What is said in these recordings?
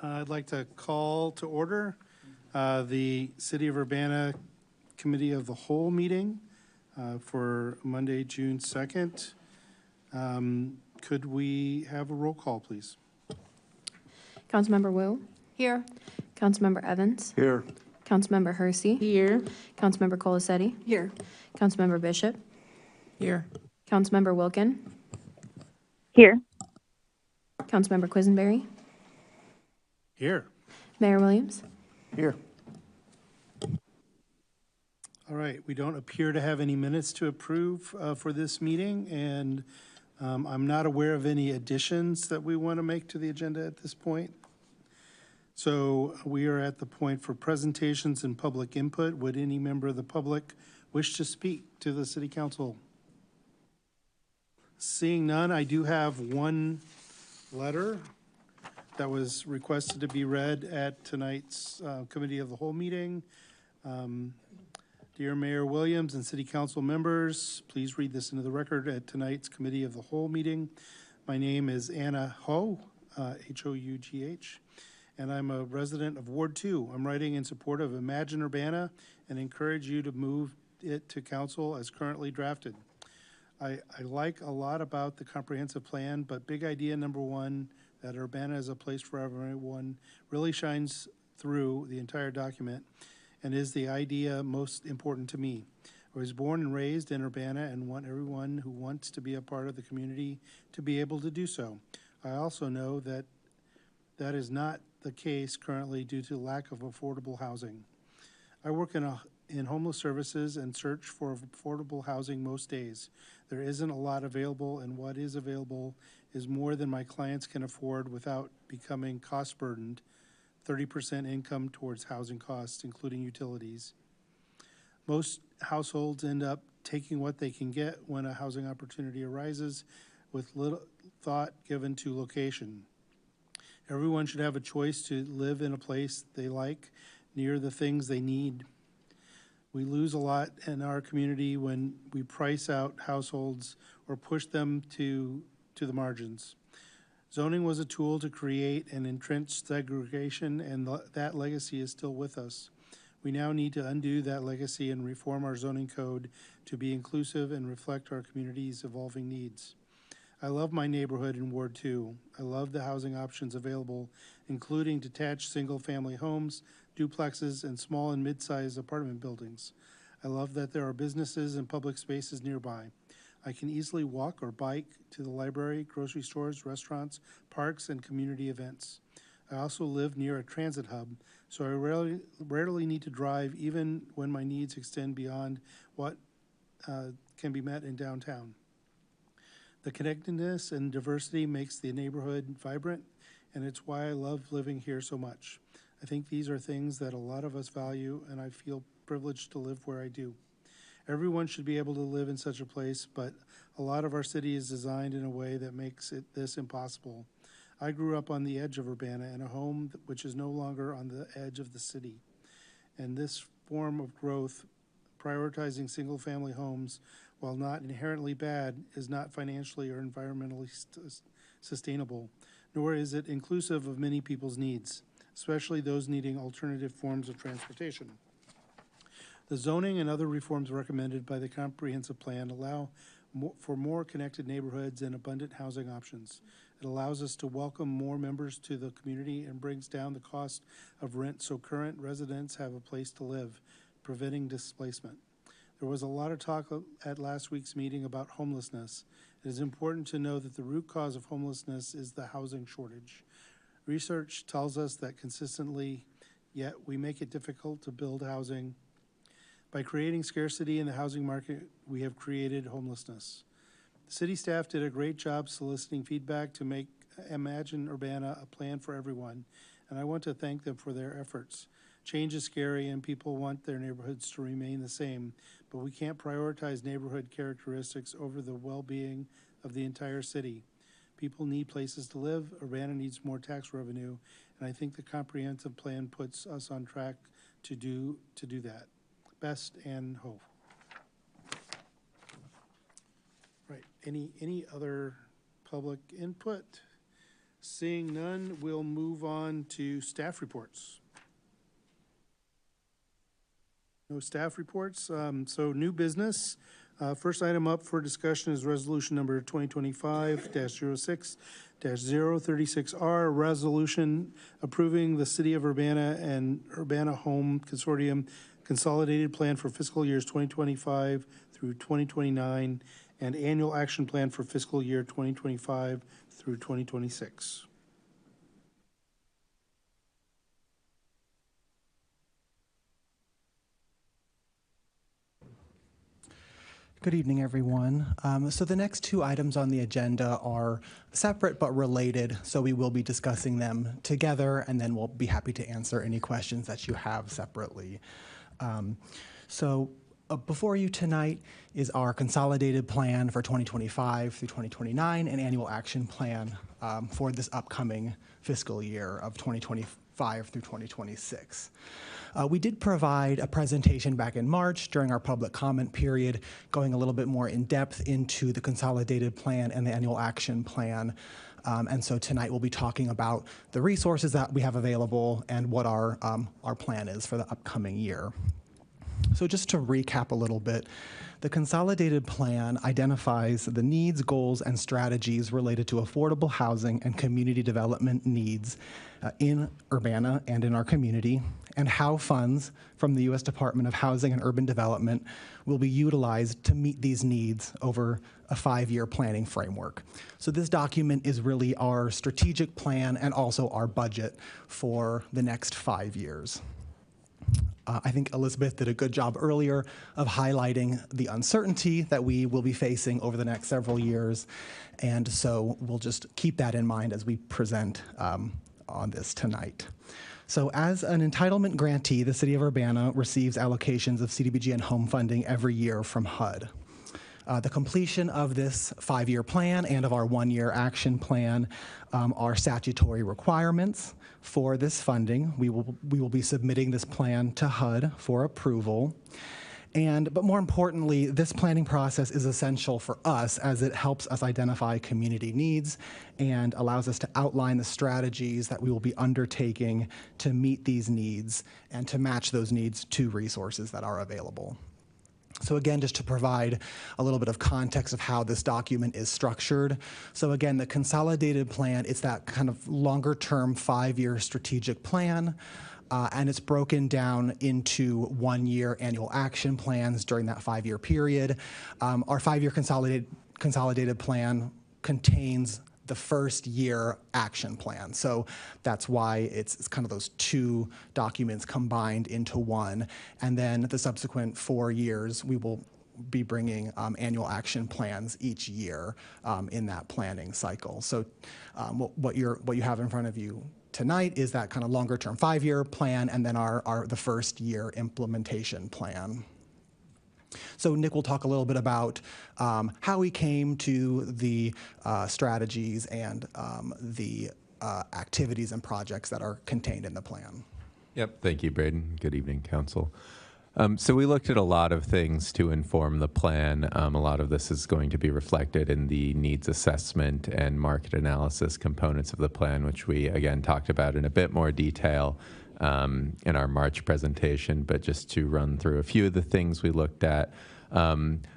I'd like to call to order the City of Urbana Committee of the Whole meeting for Monday, June 2nd. Could we have a roll call, please? Councilmember Wu? Here. Councilmember Evans? Here. Councilmember Hersey? Here. Councilmember Colasetti? Here. Councilmember Bishop? Here. Councilmember Wilkin? Here. Councilmember Quisenberry? Here. Mayor Williams? Here. All right, we don't appear to have any minutes to approve for this meeting, and I'm not aware of any additions that we want to make to the agenda at this point. So we are at the point for presentations and public input. Would any member of the public wish to speak to the City Council? Seeing none, I do have one letter that was requested to be read at tonight's Committee of the Whole meeting. Dear Mayor Williams and City Council members, please read this into the record at tonight's Committee of the Whole meeting. My name is Anna Ho, H-O-U-G-H, and I'm a resident of Ward 2. I'm writing in support of Imagine Urbana and encourage you to move it to council as currently drafted. I like a lot about the comprehensive plan, but big idea number one, that Urbana is a place for everyone, really shines through the entire document and is the idea most important to me. I was born and raised in Urbana and want everyone who wants to be a part of the community to be able to do so. I also know that that is not the case currently due to lack of affordable housing. I work in homeless services and search for affordable housing most days. There isn't a lot available, and what is available is more than my clients can afford without becoming cost burdened. 30% income towards housing costs, including utilities. Most households end up taking what they can get when a housing opportunity arises with little thought given to location. Everyone should have a choice to live in a place they like, near the things they need. We lose a lot in our community when we price out households or push them to the margins. Zoning was a tool to create and entrench segregation, and that legacy is still with us. We now need to undo that legacy and reform our zoning code to be inclusive and reflect our community's evolving needs. I love my neighborhood in Ward 2. I love the housing options available, including detached single-family homes, duplexes, and small and mid-sized apartment buildings. I love that there are businesses and public spaces nearby. I can easily walk or bike to the library, grocery stores, restaurants, parks, and community events. I also live near a transit hub, so I rarely need to drive even when my needs extend beyond what can be met in downtown. The connectedness and diversity makes the neighborhood vibrant, and it's why I love living here so much. I think these are things that a lot of us value, and I feel privileged to live where I do. Everyone should be able to live in such a place, but a lot of our city is designed in a way that makes this impossible. I grew up on the edge of Urbana in a home which is no longer on the edge of the city. And this form of growth, prioritizing single-family homes, while not inherently bad, is not financially or environmentally sustainable, nor is it inclusive of many people's needs, especially those needing alternative forms of transportation. The zoning and other reforms recommended by the comprehensive plan allow for more connected neighborhoods and abundant housing options. It allows us to welcome more members to the community and brings down the cost of rent so current residents have a place to live, preventing displacement. There was a lot of talk at last week's meeting about homelessness. It is important to know that the root cause of homelessness is the housing shortage. Research tells us that consistently, yet we make it difficult to build housing. By creating scarcity in the housing market, we have created homelessness. The city staff did a great job soliciting feedback to make Imagine Urbana a plan for everyone, and I want to thank them for their efforts. Change is scary and people want their neighborhoods to remain the same, but we can't prioritize neighborhood characteristics over the well-being of the entire city. People need places to live, Urbana needs more tax revenue, and I think the comprehensive plan puts us on track to do that. Best, Ann Ho. Right, any other public input? Seeing none, we'll move on to staff reports. No staff reports, so new business. First item up for discussion is resolution number 2025-06-036R, resolution approving the City of Urbana and Urbana Home Consortium consolidated plan for fiscal years 2025 through 2029 and annual action plan for fiscal year 2025 through 2026. Good evening, everyone. So the next two items on the agenda are separate but related, so we will be discussing them together, and then we'll be happy to answer any questions that you have separately. Before you tonight is our consolidated plan for 2025 through 2029 and annual action plan for this upcoming fiscal year of 2025 through 2026. We did provide a presentation back in March during our public comment period, going a little bit more in depth into the consolidated plan and the annual action plan. And so tonight we'll be talking about the resources that we have available and what our plan is for the upcoming year. So just to recap a little bit, the consolidated plan identifies the needs, goals, and strategies related to affordable housing and community development needs in Urbana and in our community, and how funds from the U.S. Department of Housing and Urban Development will be utilized to meet these needs over a 5-year planning framework. So this document is really our strategic plan and also our budget for the next 5 years. I think Elizabeth did a good job earlier of highlighting the uncertainty that we will be facing over the next several years, and so we'll just keep that in mind as we present on this tonight. So as an entitlement grantee, the City of Urbana receives allocations of CDBG and home funding every year from HUD. The completion of this 5-year plan and of our 1-year action plan are statutory requirements for this funding. We will be submitting this plan to HUD for approval. But more importantly, this planning process is essential for us as it helps us identify community needs and allows us to outline the strategies that we will be undertaking to meet these needs and to match those needs to resources that are available. So again, just to provide a little bit of context of how this document is structured. So again, the consolidated plan, it's that kind of longer-term 5-year strategic plan, and it's broken down into 1-year annual action plans during that 5-year period. Our 5-year consolidated plan contains the first year action plan. So that's why it's kind of those two documents combined into one. And then the subsequent 4 years, we will be bringing annual action plans each year in that planning cycle. So what you have in front of you tonight is that kind of longer term 5-year plan, and then the first year implementation plan. So Nick will talk a little bit about how we came to the strategies and the activities and projects that are contained in the plan. Yep, thank you, Braden. Good evening, Council. So we looked at a lot of things to inform the plan. A lot of this is going to be reflected in the needs assessment and market analysis components of the plan, which we, again, talked about in a bit more detail in our March presentation, but just to run through a few of the things we looked at.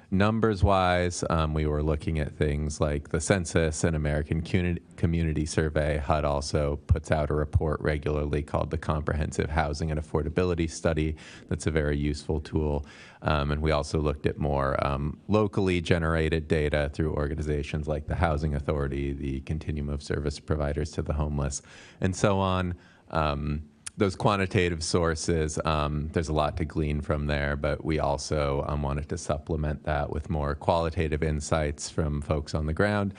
Numbers-wise, we were looking at things like the census and American Community Survey. HUD also puts out a report regularly called the Comprehensive Housing and Affordability Study. That's a very useful tool. And we also looked at more locally generated data through organizations like the Housing Authority, the Continuum of Service Providers to the Homeless, and so on. Those quantitative sources, there's a lot to glean from there, but we also wanted to supplement that with more qualitative insights from folks on the ground.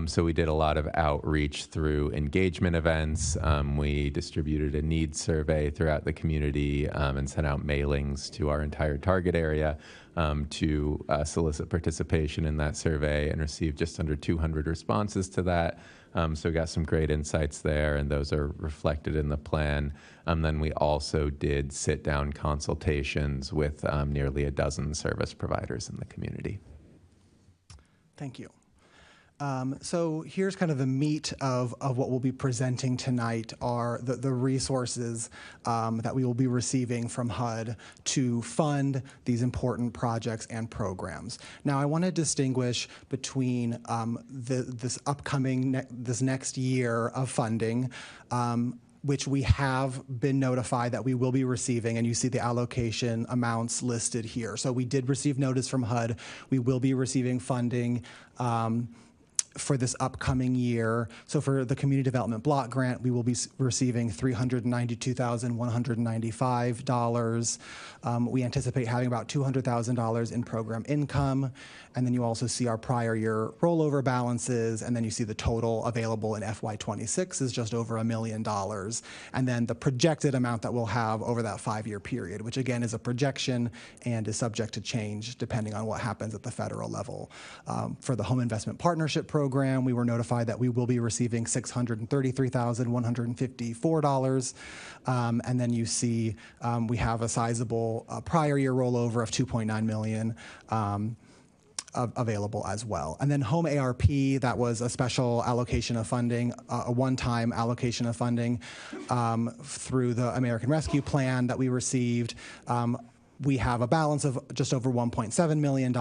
So we did a lot of outreach through engagement events. We distributed a needs survey throughout the community and sent out mailings to our entire target area to solicit participation in that survey, and received just under 200 responses to that. So we got some great insights there, and those are reflected in the plan. Then we also did sit-down consultations with nearly a dozen service providers in the community. Thank you. So here's kind of the meat of what we'll be presenting tonight are the resources that we will be receiving from HUD to fund these important projects and programs. Now, I want to distinguish between this next year of funding, which we have been notified that we will be receiving, and you see the allocation amounts listed here. So we did receive notice from HUD. We will be receiving funding for this upcoming year. So for the Community Development Block Grant, we will be receiving $392,195. We anticipate having about $200,000 in program income. And then you also see our prior year rollover balances, and then you see the total available in FY26 is just over $1 million. And then the projected amount that we'll have over that 5-year period, which again is a projection and is subject to change depending on what happens at the federal level. For the Home Investment Partnership Program, we were notified that we will be receiving $633,154. And then you see we have a sizable prior year rollover of $2.9 million. Available as well. And then Home ARP, that was a special allocation of funding, a one-time allocation of funding through the American Rescue Plan that we received. We have a balance of just over $1.7 million,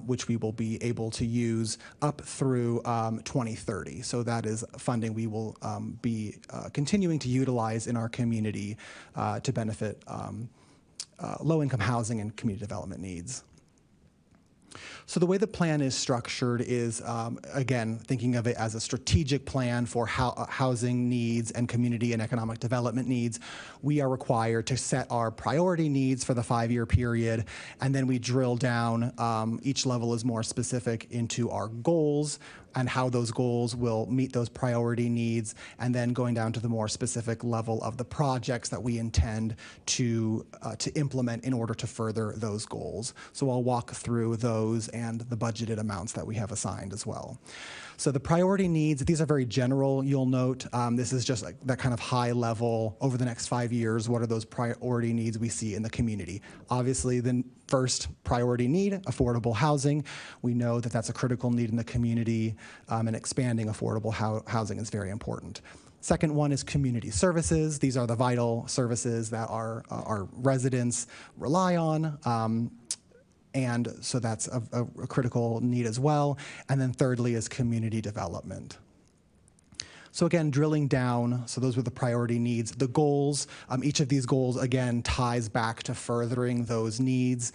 which we will be able to use up through 2030. So that is funding we will be continuing to utilize in our community to benefit low-income housing and community development needs. So the way the plan is structured is, again, thinking of it as a strategic plan for housing needs and community and economic development needs. We are required to set our priority needs for the 5-year period, and then we drill down. Each level is more specific into our goals and how those goals will meet those priority needs, and then going down to the more specific level of the projects that we intend to implement in order to further those goals. So I'll walk through those and the budgeted amounts that we have assigned as well. So the priority needs, these are very general, you'll note. This is just like that kind of high level over the next 5 years. What are those priority needs we see in the community? Obviously, the first priority need, affordable housing. We know that that's a critical need in the community, and expanding affordable housing is very important. Second one is community services. These are the vital services that our residents rely on. And so that's a critical need as well. And then thirdly is community development. So again, drilling down, so those were the priority needs. The goals, each of these goals, again, ties back to furthering those needs,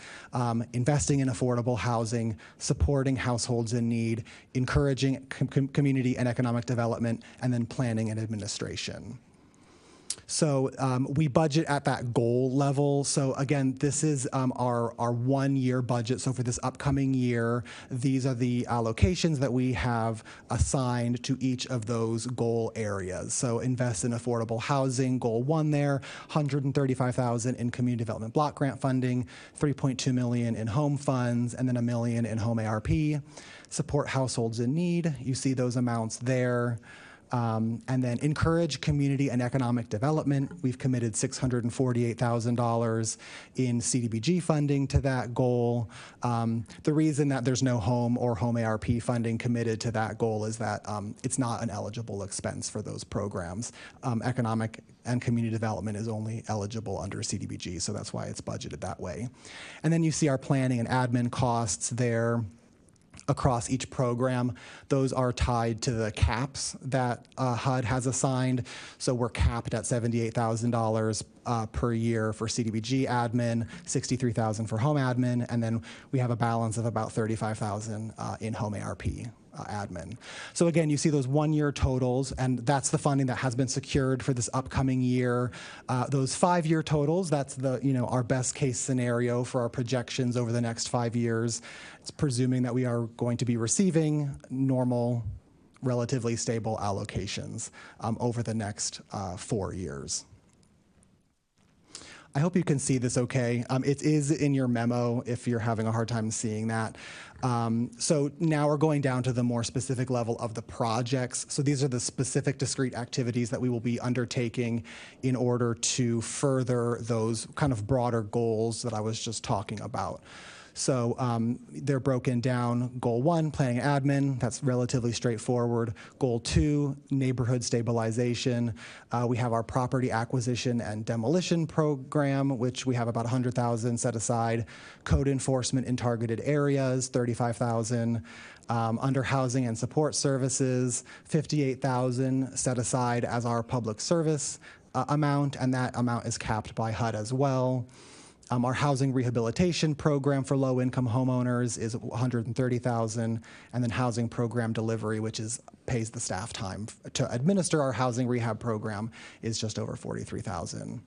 investing in affordable housing, supporting households in need, encouraging community and economic development, and then planning and administration. So we budget at that goal level. So again, this is our 1-year budget. So for this upcoming year, these are the allocations that we have assigned to each of those goal areas. So invest in affordable housing, goal 1 there, $135,000 in community development block grant funding, $3.2 million in home funds, and then $1 million in home ARP. Support households in need. You see those amounts there. And then encourage community and economic development. We've committed $648,000 in CDBG funding to that goal. The reason that there's no home or home ARP funding committed to that goal is that it's not an eligible expense for those programs. Economic and community development is only eligible under CDBG, so that's why it's budgeted that way. And then you see our planning and admin costs there. Across each program, those are tied to the caps that HUD has assigned. So we're capped at $78,000 per year for CDBG admin, $63,000 for home admin, and then we have a balance of about $35,000 in home ARP. Admin. So again, you see those 1-year totals, and that's the funding that has been secured for this upcoming year. Those 5-year totals, that's our best case scenario for our projections over the next 5 years. It's presuming that we are going to be receiving normal, relatively stable allocations over the next 4 years. I hope you can see this okay. It is in your memo if you're having a hard time seeing that. So now we're going down to the more specific level of the projects. So these are the specific discrete activities that we will be undertaking in order to further those kind of broader goals that I was just talking about. So they're broken down. Goal 1, planning and admin, that's relatively straightforward. Goal 2, neighborhood stabilization. We have our property acquisition and demolition program, which we have about $100,000 set aside. Code enforcement in targeted areas, $35,000. Under housing and support services, $58,000 set aside as our public service amount, and that amount is capped by HUD as well. Our housing rehabilitation program for low-income homeowners is $130,000, and then housing program delivery, which pays the staff time to administer our housing rehab program, is just over $43,000.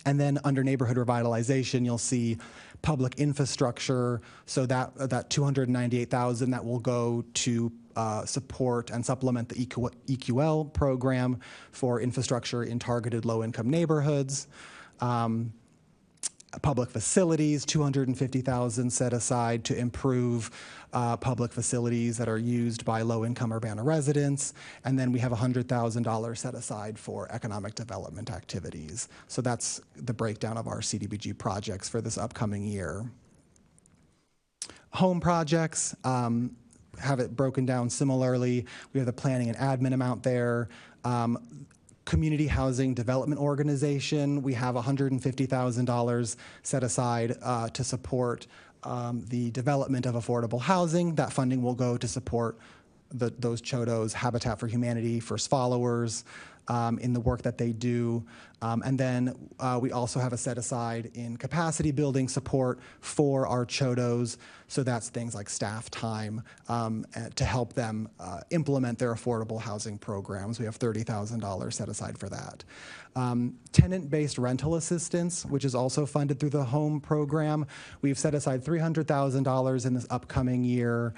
And then under neighborhood revitalization, you'll see public infrastructure. So that $298,000 that will go to support and supplement the EQL program for infrastructure in targeted low-income neighborhoods. Public facilities, $250,000 set aside to improve public facilities that are used by low-income Urbana residents, and then we have $100,000 set aside for economic development activities. So that's the breakdown of our CDBG projects for this upcoming year. Home projects have it broken down similarly. We have the planning and admin amount there. Community Housing Development Organization, we have $150,000 set aside to support the development of affordable housing. That funding will go to support those CHODOs, Habitat for Humanity, First Followers, in the work that they do. And then we also have a set aside in capacity building support for our CHODOs. So that's things like staff time to help them implement their affordable housing programs. We have $30,000 set aside for that. Tenant-based rental assistance, which is also funded through the HOME program. We've set aside $300,000 in this upcoming year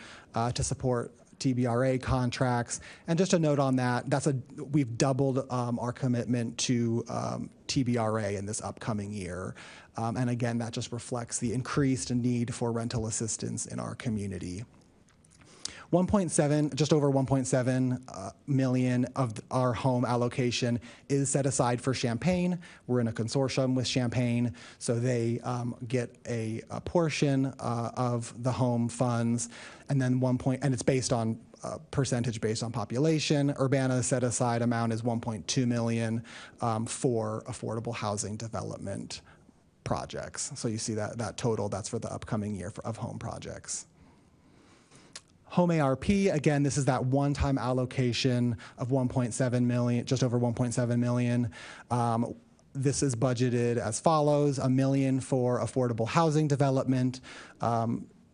to support TBRA contracts. And just a note on that, we've doubled our commitment to TBRA in this upcoming year. And again, that just reflects the increased need for rental assistance in our community. Just over 1.7 million of our home allocation is set aside for Champaign. We're in a consortium with Champaign, so they get a portion of the home funds, and then and it's based on percentage based on population. Urbana's set aside amount is 1.2 million for affordable housing development projects. So you see that total, that's for the upcoming year of home projects. Home ARP, again, this is that one-time allocation of 1.7 million, just over 1.7 million. This is budgeted as follows: $1 million for affordable housing development,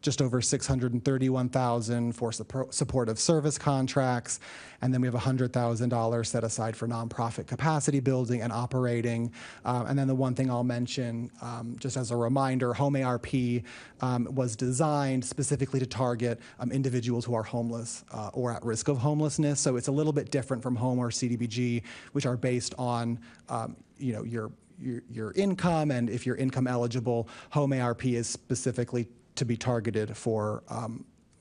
just over $631,000 for supportive service contracts, and then we have $100,000 set aside for nonprofit capacity building and operating. And then the one thing I'll mention, just as a reminder, Home ARP was designed specifically to target individuals who are homeless or at risk of homelessness. So it's a little bit different from Home or CDBG, which are based on your income, and if you're income eligible. Home ARP is specifically to be targeted for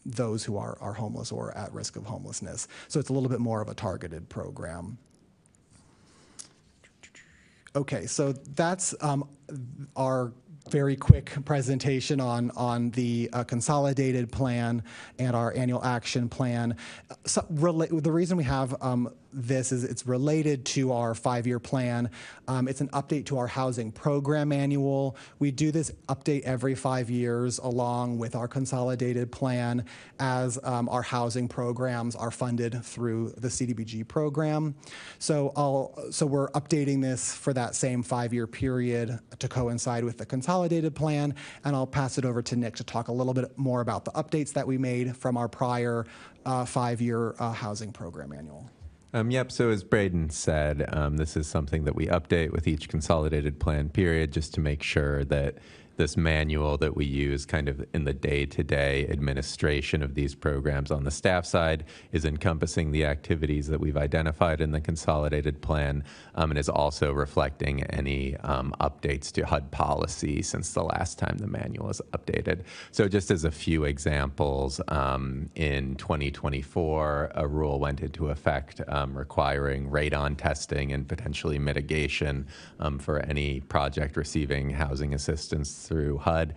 those who are homeless or at risk of homelessness. So it's a little bit more of a targeted program. Okay, so that's our very quick presentation on the consolidated plan and our annual action plan. So the reason we have this is it's related to our 5-year plan. It's an update to our housing program manual. We do this update every 5 years along with our consolidated plan as our housing programs are funded through the CDBG program. So we're updating this for that same 5-year period to coincide with the consolidated plan, and I'll pass it over to Nick to talk a little bit more about the updates that we made from our prior 5-year housing program manual. Yep, so as Braden said, this is something that we update with each consolidated plan period just to make sure that this manual that we use kind of in the day-to-day administration of these programs on the staff side is encompassing the activities that we've identified in the consolidated plan, and is also reflecting any updates to HUD policy since the last time the manual was updated. So just as a few examples, in 2024, a rule went into effect requiring radon testing and potentially mitigation for any project receiving housing assistance through HUD.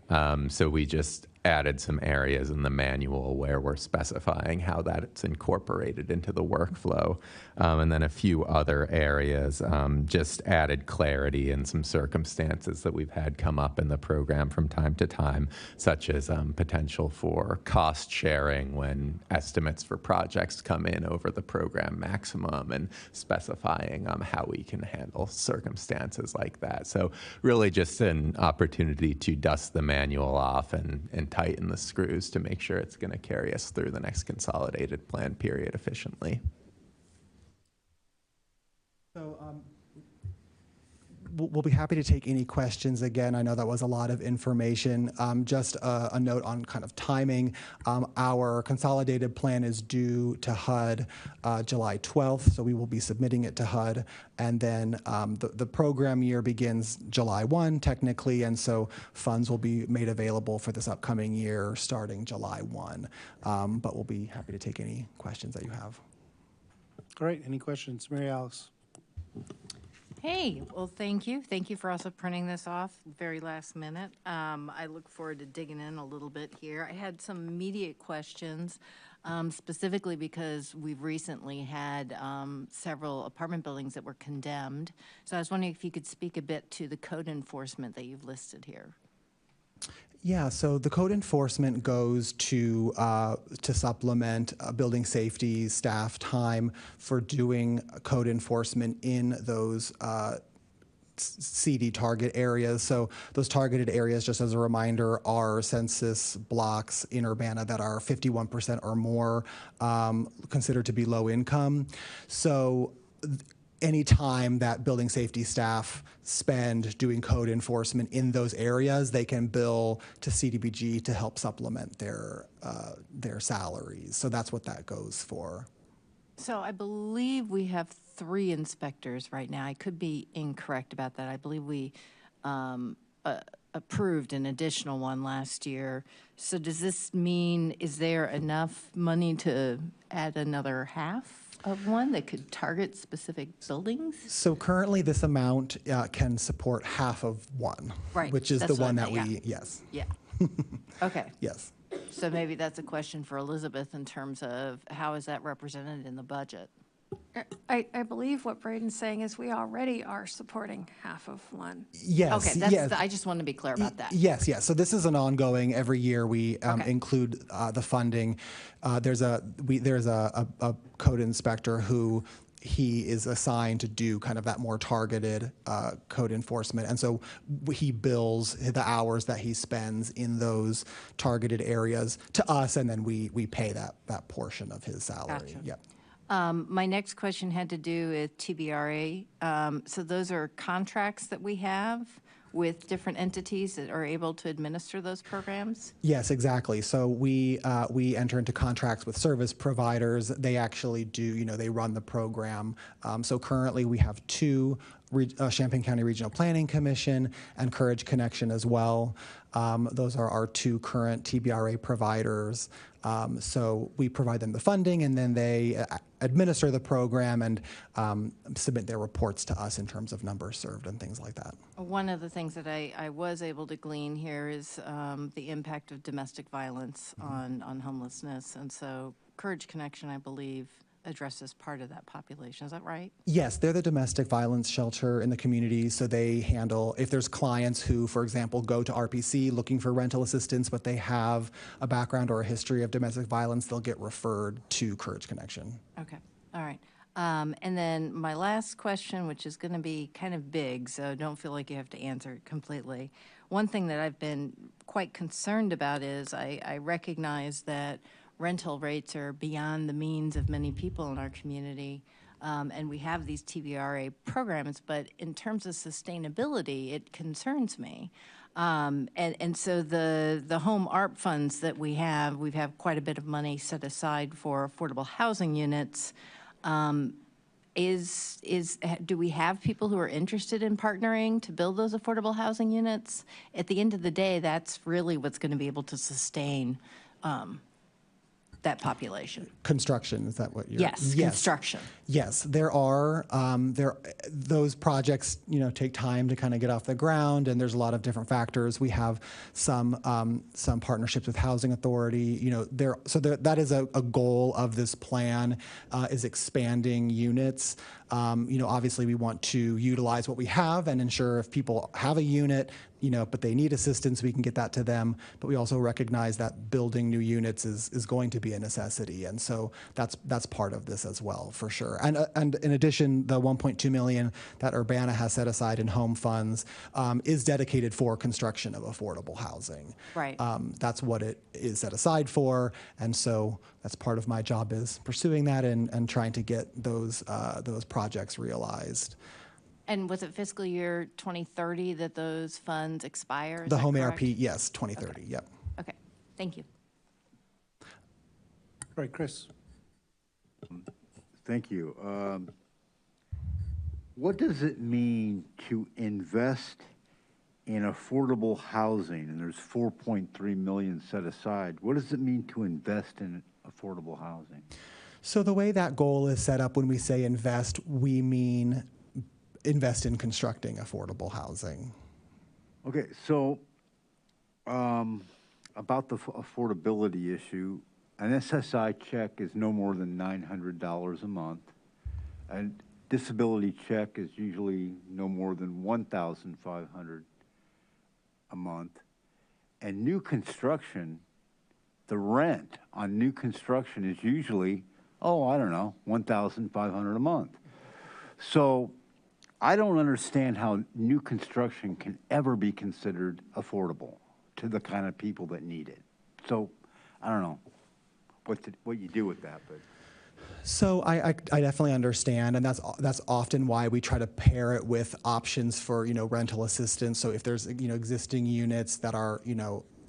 So we just added some areas in the manual where we're specifying how that's incorporated into the workflow. And then a few other areas just added clarity in some circumstances that we've had come up in the program from time to time, such as potential for cost sharing when estimates for projects come in over the program maximum, and specifying how we can handle circumstances like that. So really just an opportunity to dust the manual off and tighten the screws to make sure it's going to carry us through the next consolidated plan period efficiently. So we'll be happy to take any questions. Again, I know that was a lot of information. Just a note on kind of timing. Our consolidated plan is due to HUD July 12th, so we will be submitting it to HUD. And then the program year begins July 1, technically, and so funds will be made available for this upcoming year starting July 1. But we'll be happy to take any questions that you have. All right, any questions? Mary Alice? Hey, well, thank you. Thank you for also printing this off very last minute. I look forward to digging in a little bit here. I had some immediate questions, specifically because we've recently had several apartment buildings that were condemned. So I was wondering if you could speak a bit to the code enforcement that you've listed here. Yeah, so the code enforcement goes to supplement building safety staff time for doing code enforcement in those CD target areas. So those targeted areas, just as a reminder, are census blocks in Urbana that are 51% or more considered to be low income. So any time that building safety staff spend doing code enforcement in those areas, they can bill to CDBG to help supplement their salaries. So that's what that goes for. So I believe we have 3 inspectors right now. I could be incorrect about that. I believe we approved an additional one last year. So does this mean, is there enough money to add another half of one that could target specific buildings? So currently this amount can support half of one, Right, which is that's the what I one that meant, we, yeah. yes, Yeah. Okay. yes. So maybe that's a question for Elizabeth in terms of how is that represented in the budget? I believe what Braden's saying is we already are supporting half of one. Yes, Okay, that's yes. I just want to be clear about that. Yes, yes. So this is an ongoing. Every year we Okay. include the funding. There's a code inspector who he is assigned to do kind of that more targeted code enforcement, and so he bills the hours that he spends in those targeted areas to us, and then we pay that portion of his salary. Gotcha. Yep. My next question had to do with TBRA. So those are contracts that we have with different entities that are able to administer those programs? Yes, exactly. So we enter into contracts with service providers. They actually do, they run the program. So currently we have 2, Champaign County Regional Planning Commission and Courage Connection as well. Those are our 2 current TBRA providers. So we provide them the funding, and then they administer the program and submit their reports to us in terms of numbers served and things like that. One of the things that I was able to glean here is the impact of domestic violence on homelessness. And so Courage Connection, I believe, addresses part of that population. Is that right? Yes, they're the domestic violence shelter in the community. So they handle, if there's clients who, for example, go to RPC looking for rental assistance, but they have a background or a history of domestic violence, they'll get referred to Courage Connection. Okay, all right. And then my last question, which is going to be kind of big, so don't feel like you have to answer it completely. One thing that I've been quite concerned about is I recognize that rental rates are beyond the means of many people in our community, and we have these TBRA programs, but in terms of sustainability, it concerns me. And so the home ARP funds that we have quite a bit of money set aside for affordable housing units. Do we have people who are interested in partnering to build those affordable housing units? At the end of the day, that's really what's going to be able to sustain that population? Construction, is that what you're? Yes, construction. Yes, there are. Those projects, take time to kind of get off the ground, and there's a lot of different factors. We have some partnerships with Housing Authority. That is a goal of this plan, is expanding units. Obviously we want to utilize what we have and ensure if people have a unit, but they need assistance, we can get that to them. But we also recognize that building new units is going to be a necessity, and so that's part of this as well, for sure. And in addition, the $1.2 million that Urbana has set aside in home funds is dedicated for construction of affordable housing. Right. That's what it is set aside for, and so that's part of my job, is pursuing that and trying to get those projects realized. And was it fiscal year 2030 that those funds expire? Is The that home correct? ARP, yes, 2030, Okay. yep. Okay, thank you. All right, Chris. Thank you. What does it mean to invest in affordable housing? And there's $4.3 million set aside. What does it mean to invest in affordable housing? So the way that goal is set up, when we say invest, we mean invest in constructing affordable housing. Okay, so about the affordability issue, an SSI check is no more than $900 a month. A disability check is usually no more than $1,500 a month. And new construction, the rent on new construction is usually, $1,500 a month. So I don't understand how new construction can ever be considered affordable to the kind of people that need it. So I don't know what you do with that, but. So I definitely understand, and that's often why we try to pair it with options for rental assistance. So if there's existing units that are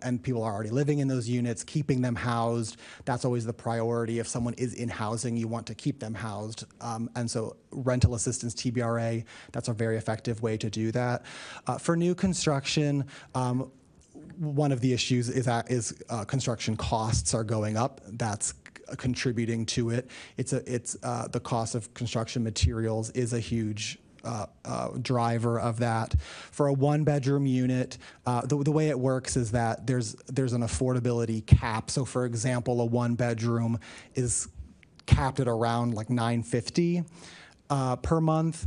and people are already living in those units, keeping them housed, that's always the priority. If someone is in housing, you want to keep them housed. And so rental assistance, TBRA, that's a very effective way to do that. For new construction, one of the issues is construction costs are going up. That's contributing to it. It's the cost of construction materials is a huge driver of that. For a one-bedroom unit, the way it works is that there's an affordability cap. So, for example, a one-bedroom is capped at around like $950 per month.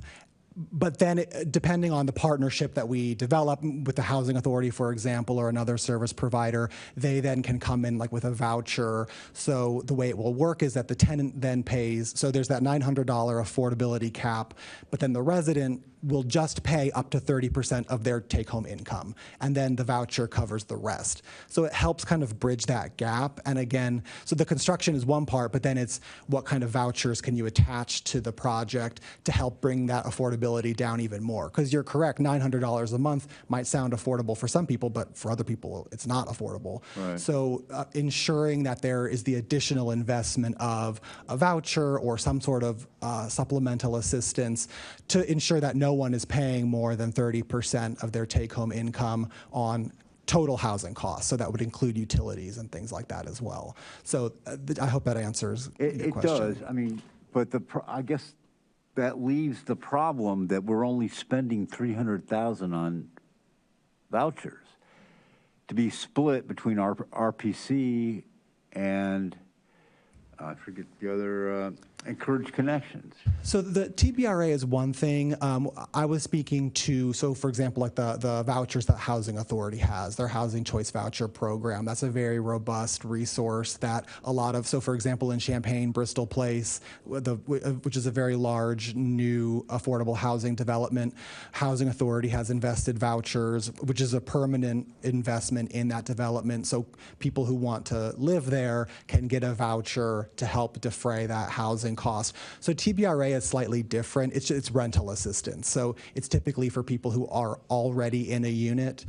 But then, depending on the partnership that we develop with the Housing Authority, for example, or another service provider, they then can come in like with a voucher. So the way it will work is that the tenant then pays. So there's that $900 affordability cap, but then the resident will just pay up to 30% of their take-home income, and then the voucher covers the rest. So it helps kind of bridge that gap. And again, so the construction is one part, but then it's what kind of vouchers can you attach to the project to help bring that affordability down even more. Because you're correct, $900 a month might sound affordable for some people, but for other people, it's not affordable. Right. So ensuring that there is the additional investment of a voucher or some sort of supplemental assistance to ensure that no one is paying more than 30% of their take-home income on total housing costs. So that would include utilities and things like that as well. So I hope that answers your question. It does. I mean, but I guess that leaves the problem that we're only spending $300,000 on vouchers to be split between our RPC and I forget the other, Encourage Connections. So the TBRA is one thing. I was speaking to, so for example, like the vouchers that Housing Authority has, their Housing Choice Voucher Program. That's a very robust resource that a lot of, so for example, in Champaign, Bristol Place, which is a very large new affordable housing development, Housing Authority has invested vouchers, which is a permanent investment in that development. So people who want to live there can get a voucher to help defray that housing cost. So TBRA is slightly different. It's rental assistance. So it's typically for people who are already in a unit.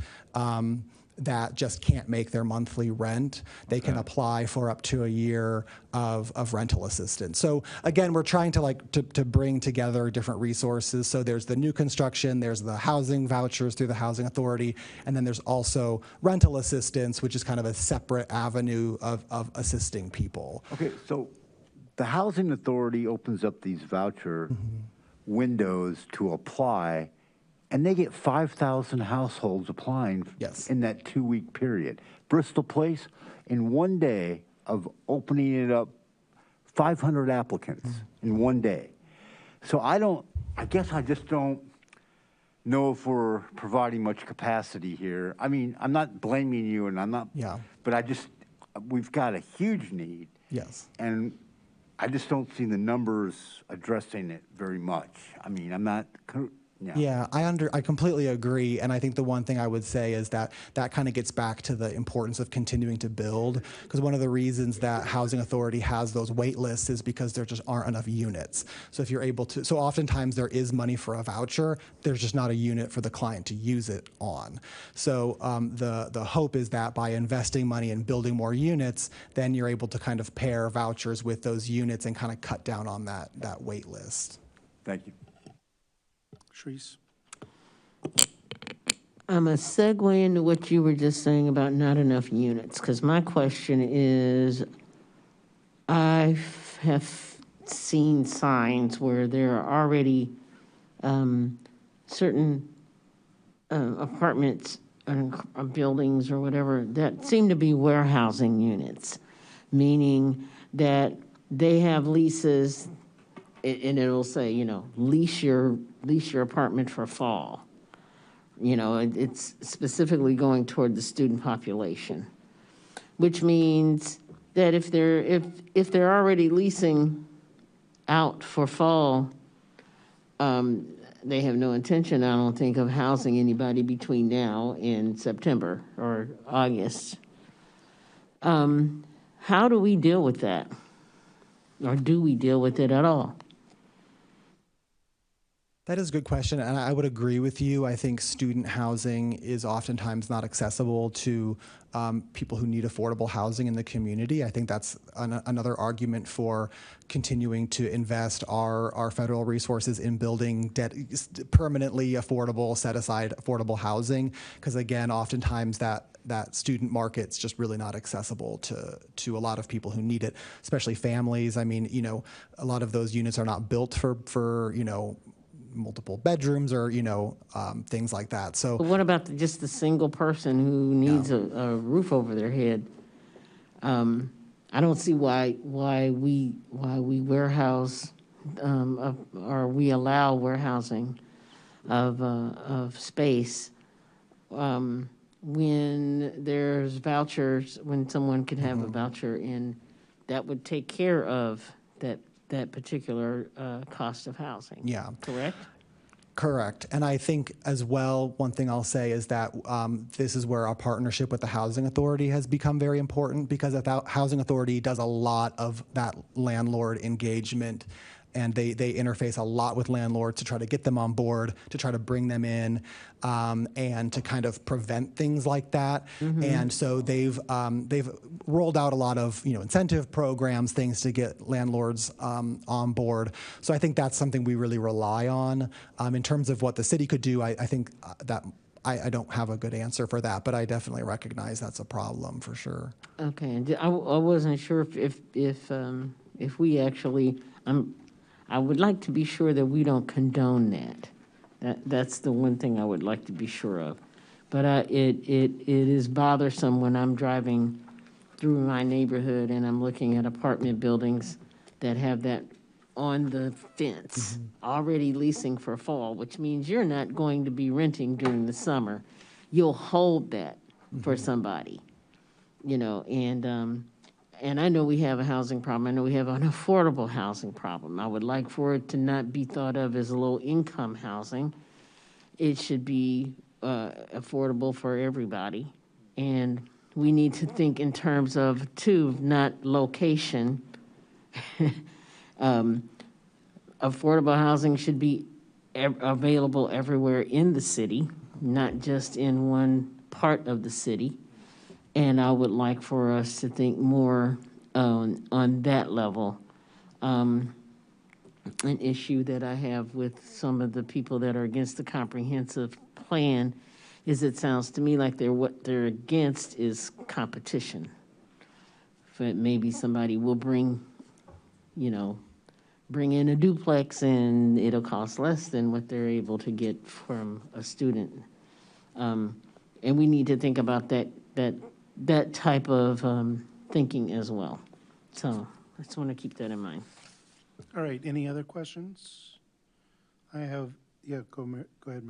that just can't make their monthly rent, they can apply for up to a year of rental assistance. So again, we're trying to to bring together different resources. So there's the new construction, there's the housing vouchers through the Housing Authority, and then there's also rental assistance, which is kind of a separate avenue of assisting people. Okay, so the Housing Authority opens up these voucher windows to apply, and they get 5,000 households applying Yes. in that 2-week period. Bristol Place, in one day of opening it up, 500 applicants in one day. So I guess I just don't know if we're providing much capacity here. I mean, I'm not blaming you, and I'm not, Yeah. but we've got a huge need. Yes. And I just don't see the numbers addressing it very much. I mean, I'm not, Yeah, I completely agree, and I think the one thing I would say is that kind of gets back to the importance of continuing to build, because one of the reasons that Housing Authority has those wait lists is because there just aren't enough units. So if you're able to, so oftentimes there is money for a voucher, there's just not a unit for the client to use it on. So the hope is that by investing money in building more units, then you're able to kind of pair vouchers with those units and kind of cut down on that wait list. thank you. Sharice? A segue into what you were just saying about not enough units, because my question is, I have seen signs where there are already certain apartments or buildings or whatever that seem to be warehousing units, meaning that they have leases, and it'll say, lease your apartment for fall. It's specifically going toward the student population, which means that if they're already leasing out for fall, they have no intention, I don't think, of housing anybody between now and September or August. How do we deal with that? Or do we deal with it at all? That is a good question, and I would agree with you. I think student housing is oftentimes not accessible to people who need affordable housing in the community. I think that's another argument for continuing to invest our federal resources in building permanently affordable, set-aside affordable housing, because again, oftentimes that student market's just really not accessible to a lot of people who need it, especially families. I mean, a lot of those units are not built for multiple bedrooms or things like that. So But what about just the single person who needs a roof over their head? I don't see why we warehouse or we allow warehousing of space when there's vouchers, when someone could have a voucher, and that would take care of that particular cost of housing. Yeah. Correct? Correct. And I think as well, one thing I'll say is that this is where our partnership with the Housing Authority has become very important, because the Housing Authority does a lot of that landlord engagement, and they interface a lot with landlords to try to get them on board, to try to bring them in, and to kind of prevent things like that. And so they've rolled out a lot of incentive programs, things to get landlords on board. So I think that's something we really rely on. In terms of what the city could do, I think that I don't have a good answer for that, but I definitely recognize that's a problem for sure. Okay, and I wasn't sure if we actually, I would like to be sure that we don't condone that. That's the one thing I would like to be sure of. But it is bothersome when I'm driving through my neighborhood and I'm looking at apartment buildings that have that on the fence, already leasing for fall, which means you're not going to be renting during the summer. You'll hold that for somebody, and I know we have a housing problem. I know we have an affordable housing problem. I would like for it to not be thought of as low-income housing. It should be affordable for everybody. And we need to think in terms of, too, not location. Affordable housing should be available everywhere in the city, not just in one part of the city. And I would like for us to think more on that level. An issue that I have with some of the people that are against the comprehensive plan is it sounds to me like what they're against is competition. But maybe somebody will bring in a duplex and it'll cost less than what they're able to get from a student. And we need to think about that type of thinking as well. So I just want to keep that in mind. All right, any other questions? Go ahead, Mary.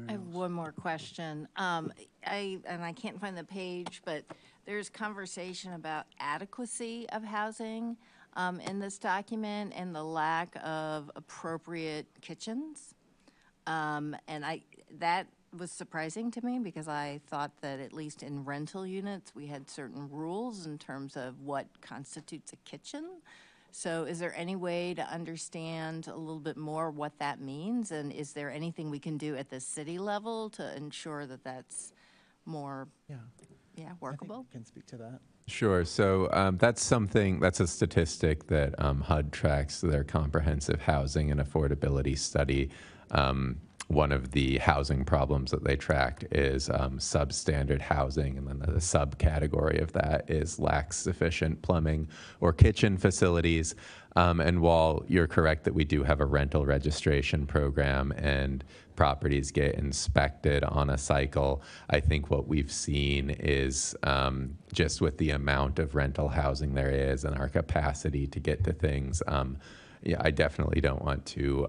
I have one more question. I can't find the page, but there's conversation about adequacy of housing in this document and the lack of appropriate kitchens. That was surprising to me because I thought that at least in rental units, we had certain rules in terms of what constitutes a kitchen. So is there any way to understand a little bit more what that means? And is there anything we can do at the city level to ensure that that's more workable? I can speak to that. Sure. So that's a statistic that HUD tracks their comprehensive housing and affordability study. One of the housing problems that they tracked is substandard housing, and then the subcategory of that is lacks sufficient plumbing or kitchen facilities. And while you're correct that we do have a rental registration program and properties get inspected on a cycle, I think what we've seen is just with the amount of rental housing there is and our capacity to get to things, I definitely don't want to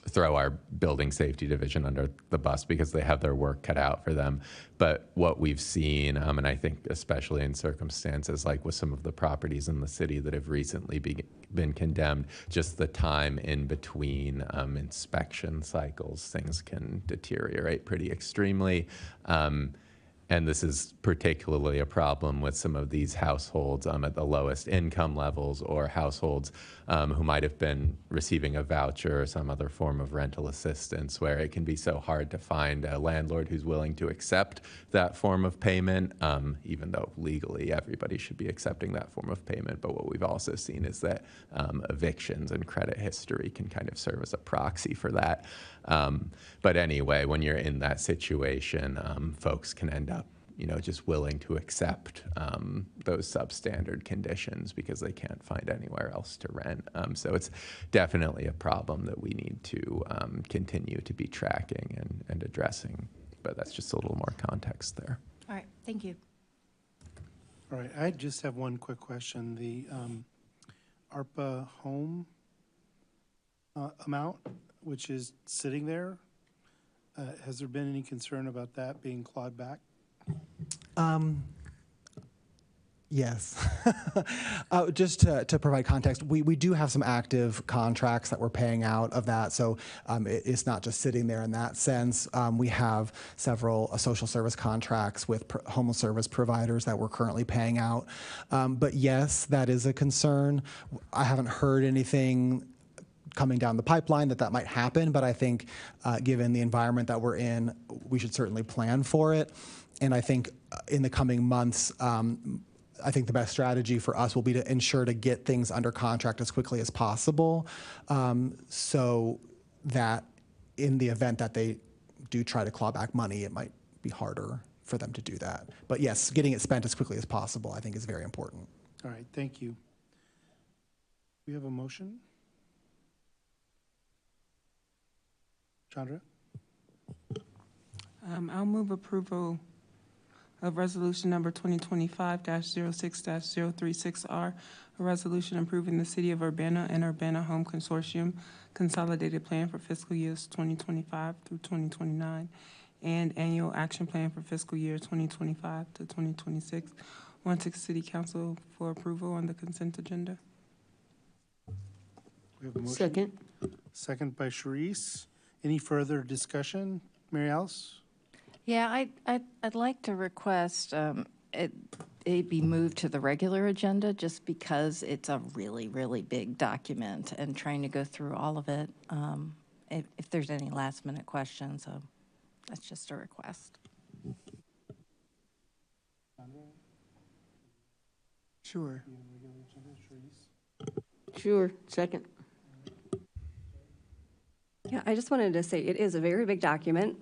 throw our building safety division under the bus because they have their work cut out for them. But what we've seen, and I think especially in circumstances like with some of the properties in the city that have recently been condemned, just the time in between inspection cycles, things can deteriorate pretty extremely. And this is particularly a problem with some of these households at the lowest income levels or households who might have been receiving a voucher or some other form of rental assistance, where it can be so hard to find a landlord who's willing to accept that form of payment, even though legally everybody should be accepting that form of payment. But what we've also seen is that evictions and credit history can kind of serve as a proxy for that. But anyway, when you're in that situation, folks can end up just willing to accept those substandard conditions because they can't find anywhere else to rent. So it's definitely a problem that we need to continue to be tracking and addressing. But that's just a little more context there. All right, thank you. All right, I just have one quick question. The ARPA home amount, which is sitting there, has there been any concern about that being clawed back? Yes. Just to provide context, we do have some active contracts that we're paying out of that. So it's not just sitting there in that sense. We have several social service contracts with home service providers that we're currently paying out. But yes, that is a concern. I haven't heard anything coming down the pipeline that might happen, but I think given the environment that we're in, we should certainly plan for it. And I think in the coming months, I think the best strategy for us will be to ensure to get things under contract as quickly as possible, so that in the event that they do try to claw back money, it might be harder for them to do that. But yes, getting it spent as quickly as possible, I think, is very important. All right, thank you. We have a motion? Chandra? I'll move approval of resolution number 2025-06-036R, a resolution approving the City of Urbana and Urbana Home Consortium Consolidated Plan for fiscal years 2025 through 2029 and Annual Action Plan for fiscal year 2025 to 2026. On to City Council for approval on the consent agenda. We have a motion. Second. Second by Sharice. Any further discussion? Mary Alice? Yeah, I'd like to request it be moved to the regular agenda just because it's a really, really big document and trying to go through all of it. If there's any last minute questions, that's just a request. Sure. Sure, second. Yeah, I just wanted to say it is a very big document,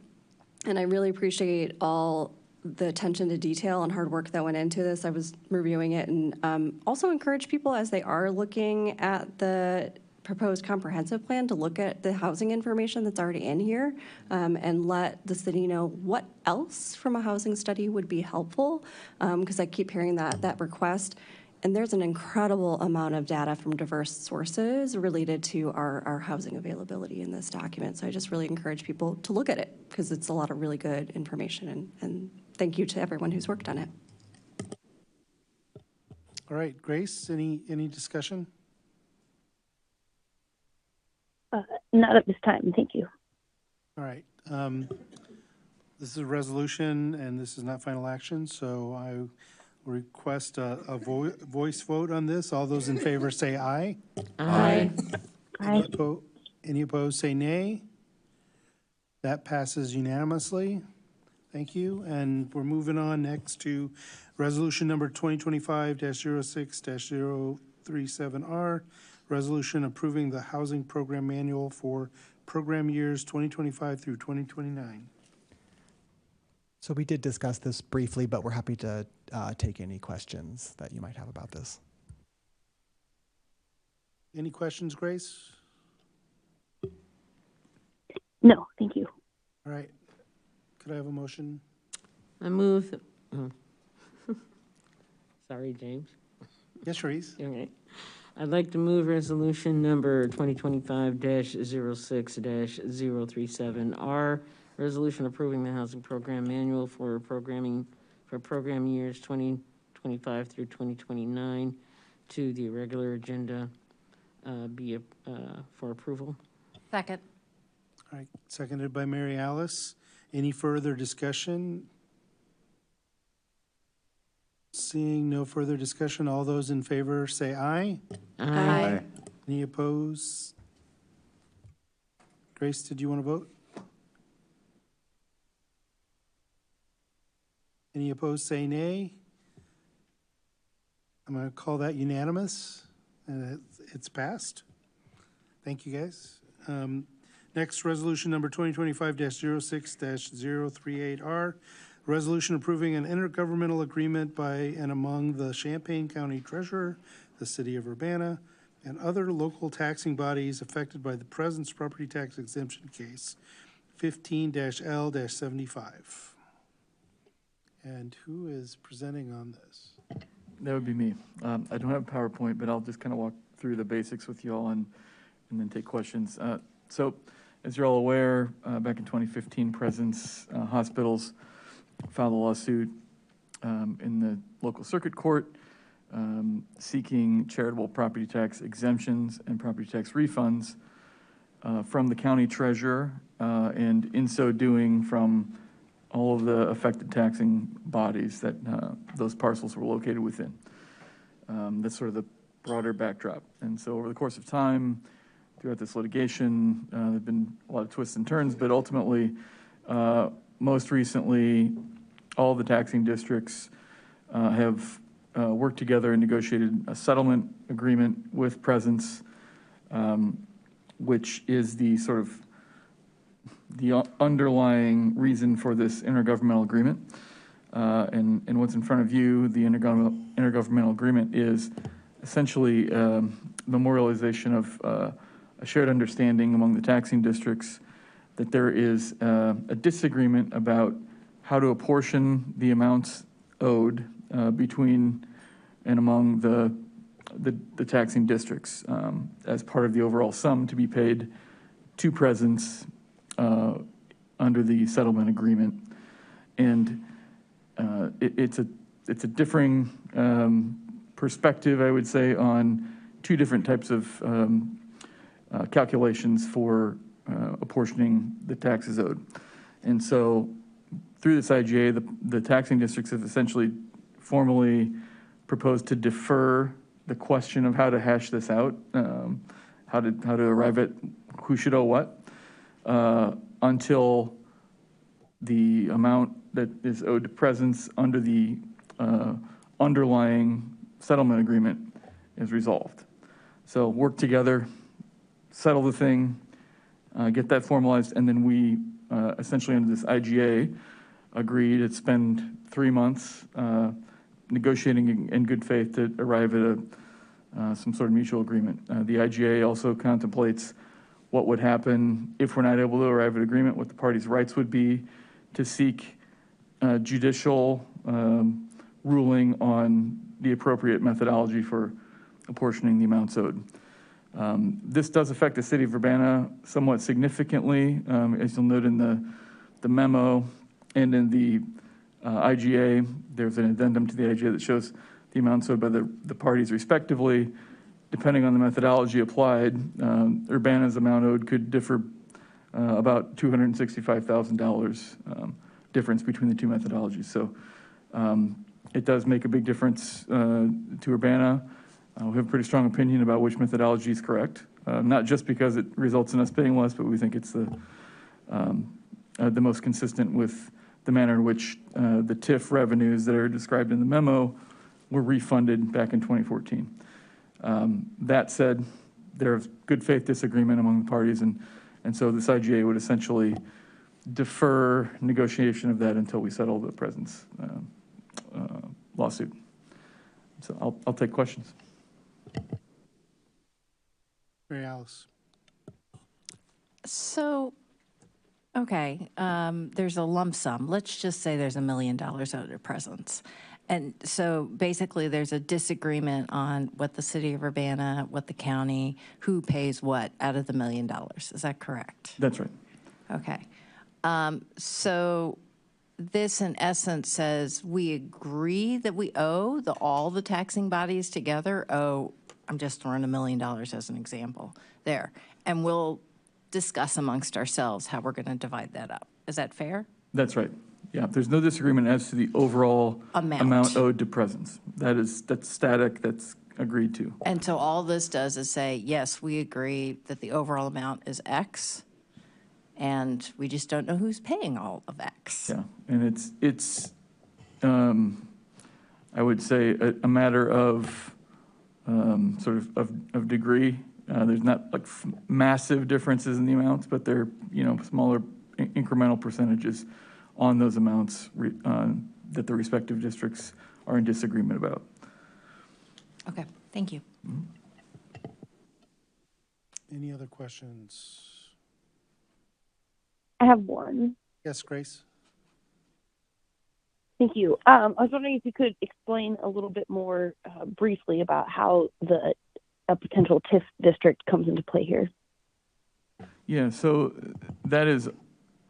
and I really appreciate all the attention to detail and hard work that went into this. I was reviewing it, and also encourage people as they are looking at the proposed comprehensive plan to look at the housing information that's already in here, and let the city know what else from a housing study would be helpful, because I keep hearing that request. And there's an incredible amount of data from diverse sources related to our housing availability in this document. So I just really encourage people to look at it because it's a lot of really good information. And thank you to everyone who's worked on it. All right, Grace, any discussion? Not at this time, thank you. All right. This is a resolution, and this is not final action, so I request a voice vote on this. All those in favor say aye. Aye. Aye. Any opposed, say nay. That passes unanimously. Thank you. And we're moving on next to resolution number 2025-06-037R, resolution approving the housing program manual for program years 2025 through 2029. So we did discuss this briefly, but we're happy to take any questions that you might have about this. Any questions, Grace? No, thank you. All right. Could I have a motion? I move, sorry, James. Yes, Sharice. All right. I'd like to move resolution number 2025-06-037R, resolution approving the housing program manual for program years 2025 through 2029 to the regular agenda for approval. Second. All right, seconded by Mary Alice. Any further discussion? Seeing no further discussion, all those in favor say aye. Aye. Any opposed? Grace, did you want to vote? Any opposed, say nay. I'm going to call that unanimous, and it's passed. Thank you, guys. Next, resolution number 2025-06-038R, resolution approving an intergovernmental agreement by and among the Champaign County Treasurer, the City of Urbana, and other local taxing bodies affected by the Presence Property Tax Exemption Case 15-L-75. And who is presenting on this? That would be me. I don't have PowerPoint, but I'll just kind of walk through the basics with you all and then take questions. So, as you're all aware, back in 2015, Presence Hospitals filed a lawsuit in the local circuit court seeking charitable property tax exemptions and property tax refunds from the county treasurer, and in so doing from all of the affected taxing bodies that those parcels were located within. That's sort of the broader backdrop. And so over the course of time, throughout this litigation, there have been a lot of twists and turns, but ultimately, most recently, all the taxing districts have worked together and negotiated a settlement agreement with Presence, which is the sort of the underlying reason for this intergovernmental agreement. And what's in front of you, the intergovernmental agreement, is essentially memorialization of a shared understanding among the taxing districts that there is a disagreement about how to apportion the amounts owed between and among the taxing districts as part of the overall sum to be paid to Presence under the settlement agreement. And it's a differing perspective, I would say, on two different types of calculations for apportioning the taxes owed. And so through this IGA, the taxing districts have essentially formally proposed to defer the question of how to hash this out, how to arrive at who should owe what, until the amount that is owed to Presence under the underlying settlement agreement is resolved. So work together, settle the thing, get that formalized, and then we essentially under this IGA agreed to spend 3 months negotiating in good faith to arrive at some sort of mutual agreement. The IGA also contemplates what would happen if we're not able to arrive at agreement, what the parties' rights would be to seek judicial ruling on the appropriate methodology for apportioning the amounts owed. This does affect the city of Urbana somewhat significantly, as you'll note in the memo and in the IGA. There's an addendum to the IGA that shows the amounts owed by the parties respectively. Depending on the methodology applied, Urbana's amount owed could differ about $265,000 difference between the two methodologies. So it does make a big difference to Urbana. We have a pretty strong opinion about which methodology is correct, not just because it results in us paying less, but we think it's the most consistent with the manner in which the TIF revenues that are described in the memo were refunded back in 2014. That said, there's good faith disagreement among the parties, and so this IGA would essentially defer negotiation of that until we settle the present lawsuit. So I'll take questions. Mary Alice. So, okay, there's a lump sum. Let's just say there's $1 million owed at presence. And so basically there's a disagreement on what the city of Urbana, what the county, who pays what out of the $1 million. Is that correct? That's right. Okay. So this in essence says we agree that we owe all the taxing bodies together. Oh, I'm just throwing $1 million as an example there. And we'll discuss amongst ourselves how we're going to divide that up. Is that fair? That's right. Yeah, there's no disagreement as to the overall amount owed to presence. That's static, that's agreed to. And so all this does is say, yes, we agree that the overall amount is X, and we just don't know who's paying all of X. Yeah, and it's I would say a matter of sort of degree. There's not like massive differences in the amounts, but they're, smaller incremental percentages on those amounts that the respective districts are in disagreement about. Okay, thank you. Mm-hmm. Any other questions? I have one. Yes, Grace. Thank you. I was wondering if you could explain a little bit more briefly about how a potential TIF district comes into play here. Yeah, so that is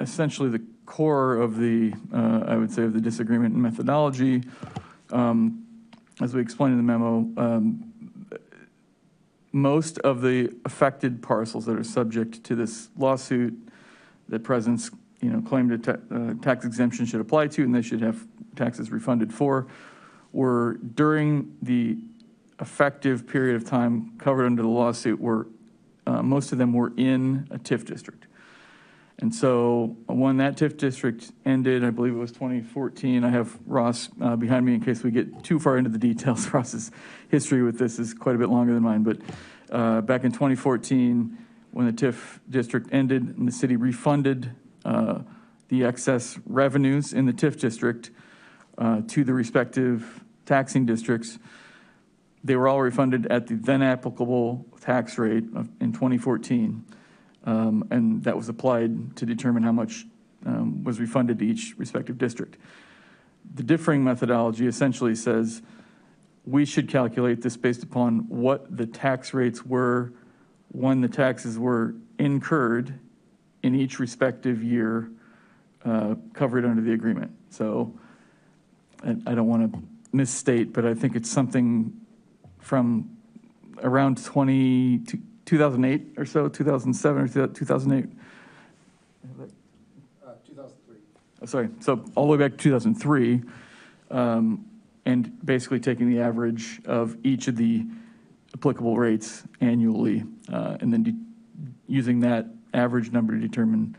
essentially the core of the, I would say, of the disagreement in methodology. As we explained in the memo, most of the affected parcels that are subject to this lawsuit that Presence, claimed a tax exemption should apply to, and they should have taxes refunded for, were during the effective period of time covered under the lawsuit were, most of them were in a TIF district. And so when that TIF district ended, I believe it was 2014, I have Ross behind me in case we get too far into the details. Ross's history with this is quite a bit longer than mine, but back in 2014, when the TIF district ended and the city refunded the excess revenues in the TIF district to the respective taxing districts, they were all refunded at the then applicable tax rate in 2014. And that was applied to determine how much was refunded to each respective district. The differing methodology essentially says we should calculate this based upon what the tax rates were when the taxes were incurred in each respective year covered under the agreement. So I don't want to misstate, but I think it's something from around 2008 or so, 2007 or 2008? 2003. Oh, sorry, so all the way back to 2003, and basically taking the average of each of the applicable rates annually, and then using that average number to determine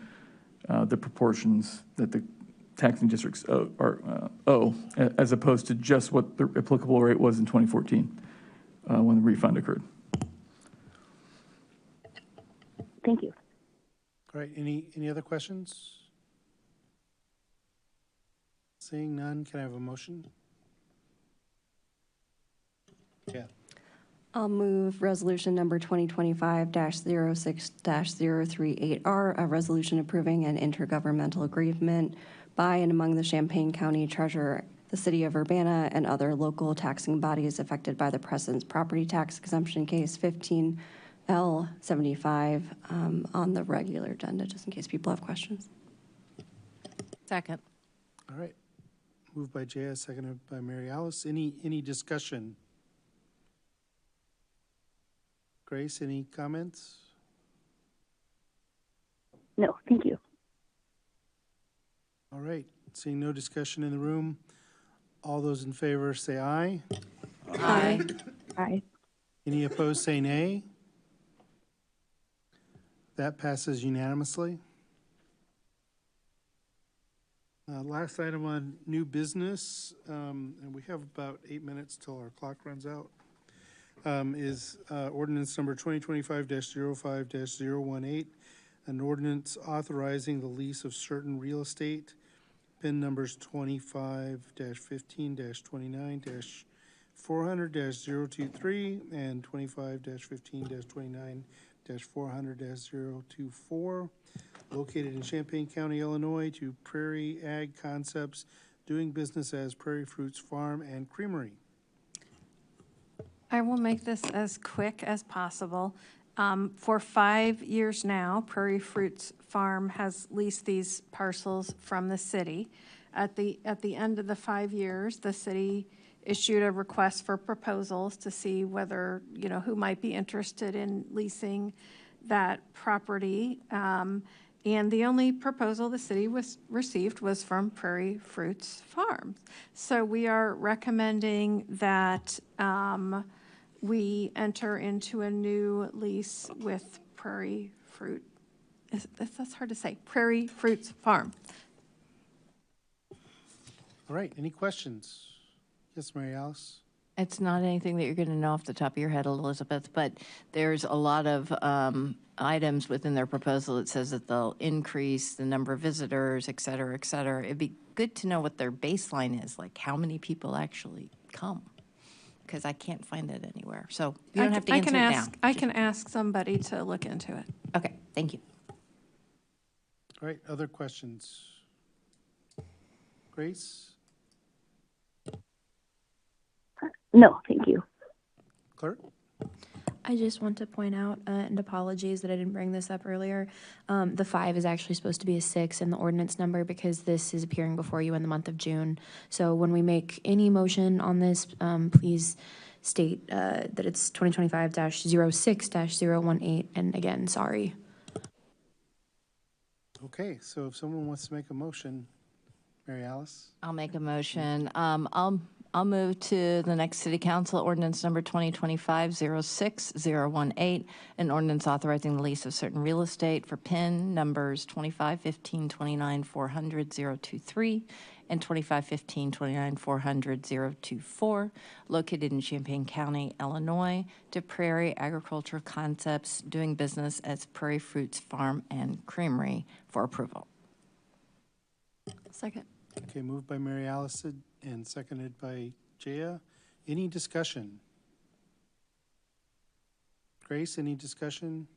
the proportions that the taxing districts owe, as opposed to just what the applicable rate was in 2014 when the refund occurred. Thank you. All right, any other questions? Seeing none, can I have a motion? Yeah. I'll move resolution number 2025-06-038R, a resolution approving an intergovernmental agreement by and among the Champaign County Treasurer, the City of Urbana, and other local taxing bodies affected by the President's property tax exemption case 15L75 on the regular agenda, just in case people have questions. Second. All right. Moved by Jaya, seconded by Mary Alice. Any discussion? Grace, any comments? No, thank you. All right. Seeing no discussion in the room, all those in favor say aye. Aye. Aye. Any opposed say nay. That passes unanimously. Last item on new business, and we have about 8 minutes till our clock runs out, is ordinance number 2025-05-018, an ordinance authorizing the lease of certain real estate, PIN numbers 25-15-29-400-023 and 25-15-29-400-024, located in Champaign County, Illinois, to Prairie Ag Concepts, doing business as Prairie Fruits Farm and Creamery. I will make this as quick as possible. For 5 years now, Prairie Fruits Farm has leased these parcels from the city. At the end of the 5 years, the city issued a request for proposals to see whether, who might be interested in leasing that property. And the only proposal the city received was from Prairie Fruits Farm. So we are recommending that we enter into a new lease with Prairie Fruit. That's hard to say. Prairie Fruits Farm. All right, any questions? Yes, Mary Alice? It's not anything that you're going to know off the top of your head, Elizabeth, but there's a lot of items within their proposal that says that they'll increase the number of visitors, et cetera, et cetera. It'd be good to know what their baseline is, like how many people actually come, because I can't find it anywhere. So you don't have to answer it now. I can ask somebody to look into it. Okay, thank you. All right, other questions? Grace? No, thank you. Clerk? I just want to point out, and apologies that I didn't bring this up earlier, the 5 is actually supposed to be a 6 in the ordinance number because this is appearing before you in the month of June. So when we make any motion on this, please state that it's 2025-06-018, and again, sorry. Okay, so if someone wants to make a motion, Mary Alice? I'll make a motion. I'll move to the next city council ordinance number 2025-06-018, an ordinance authorizing the lease of certain real estate for PIN numbers 25-15-29-400-023 and 25-15-29-400-024, located in Champaign County, Illinois, to Prairie Agricultural Concepts, doing business as Prairie Fruits Farm and Creamery, for approval. Second. Okay, moved by Mary Alice and seconded by Jaya. Any discussion? Grace, any discussion?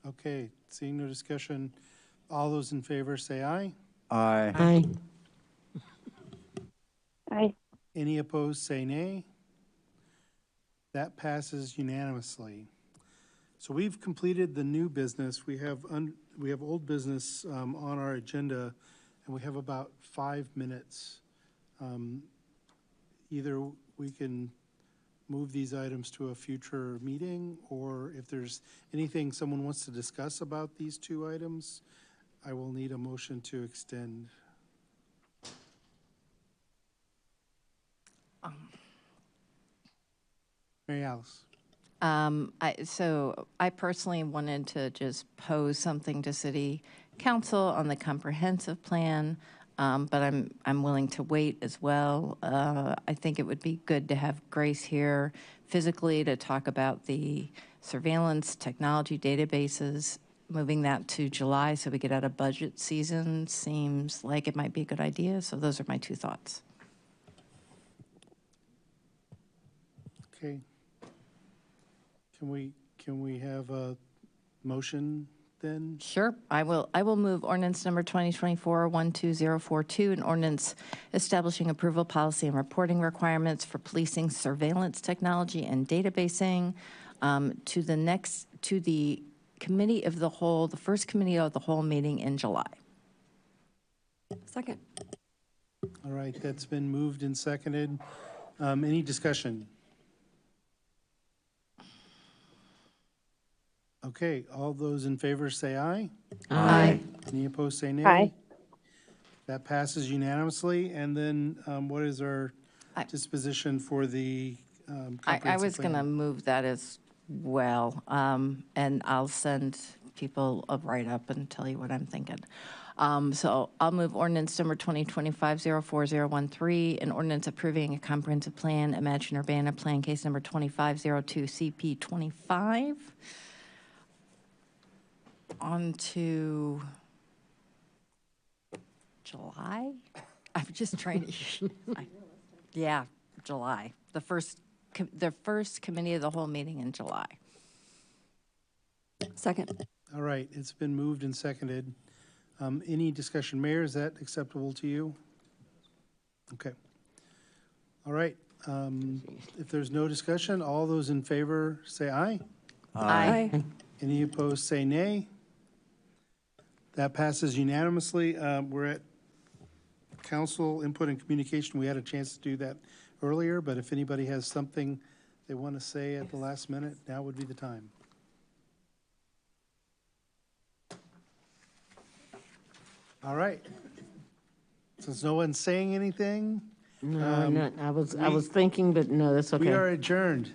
Okay, seeing no discussion, all those in favor say aye. Aye. Aye. Aye. Any opposed say nay. That passes unanimously. So we've completed the new business. We have old business on our agenda, and we have about 5 minutes. Either we can move these items to a future meeting, or if there's anything someone wants to discuss about these 2 items, I will need a motion to extend. Mary Alice. So I personally wanted to just pose something to City Council on the comprehensive plan, but I'm willing to wait as well. I think it would be good to have Grace here physically to talk about the surveillance technology databases. Moving that to July so we get out of budget season seems like it might be a good idea. So those are my two thoughts. Okay. Can we have a motion then? Sure. I will move ordinance number 2024-12042, an ordinance establishing approval policy and reporting requirements for policing surveillance technology and databasing to the committee of the whole, the first committee of the whole meeting in July. Second. All right, that's been moved and seconded. Any discussion? Okay, all those in favor say aye. Aye. Any opposed say nay. Aye. That passes unanimously. And then what is our disposition for the I comprehensive was going to plan? move that as well, and I'll send people a write-up and tell you what I'm thinking. So I'll move ordinance number 2025-04013, an ordinance approving a comprehensive plan, Imagine Urbana Plan Case Number 2502 CP25. On to July? I'm just trying to, yeah, July. The first committee of the whole meeting in July. Second. All right, it's been moved and seconded. Any discussion? Mayor, is that acceptable to you? Okay. All right. If there's no discussion, all those in favor say aye. Aye. Any opposed say nay. That passes unanimously. We're at council input and communication. We had a chance to do that earlier, but if anybody has something they want to say at the last minute, now would be the time. All right. Since no one's saying anything, No, I was thinking, but no, that's okay. we are adjourned.